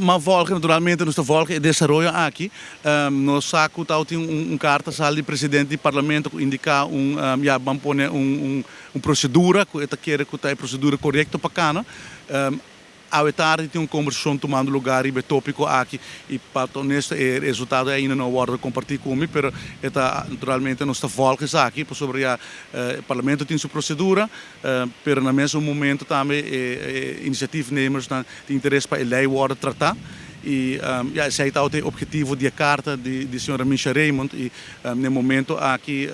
Mas volga naturalmente nos volga e desarrollo aqui. Nós saco tem carta sal de presidente do parlamento que indica vamos pôr procedura que está quer que tá procedura correta para cana. À tarde tem conversação tomando lugar e tópico aqui e para honesto o resultado ainda não vai compartilhar comigo, mas naturalmente nós está volga aqui sobre o parlamento tem sua procedura, mas no mesmo momento também iniciativnemers têm interesse para a lei worden tratar. E zij tem o objetivo de carta de senhora Misha Raymond e no momento aqui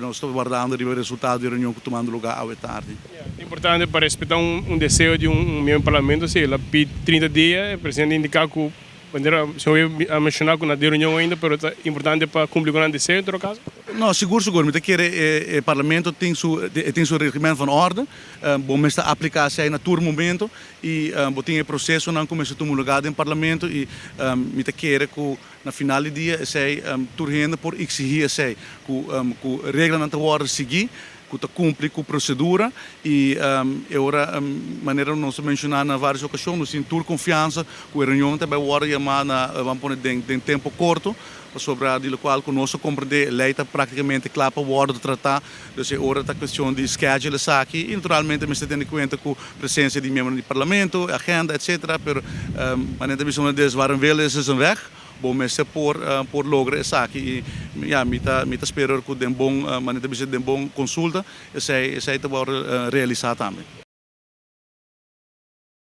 nós estamos guardando o resultado da reunião que tomando lugar à tarde. É importante para respeitar desejo de membro do parlamento, se ela pede 30 dias, o presidente indicar que se eu mencionar que não tem reunião ainda, mas é importante para cumprir com o desejo, em todo caso? Não, seguro, mas o parlamento tem seu regimento van orde, bom está aplicar se na todo momento e tem o processo não começa a tomar lugar no parlamento e me quer que na final do dia sei turrendo por exigir sei que regra não worden seguir que cumpre com a procedura e agora maneira nós mencionar na várias ocasiões nós temos toda confiança que a reunião também vai chamar vamos pôr em tempo curto sobre a qual que nós compreender a lei está praticamente clara para o tratar então agora está a questão de schedule aqui e naturalmente me está tendo em conta com a presença de membros do parlamento agenda etc pero maneira de uma das várias vezes um weg bom mas por lograr isso aqui e me espero que de bom maneira de bom consulta esse vai realizar também.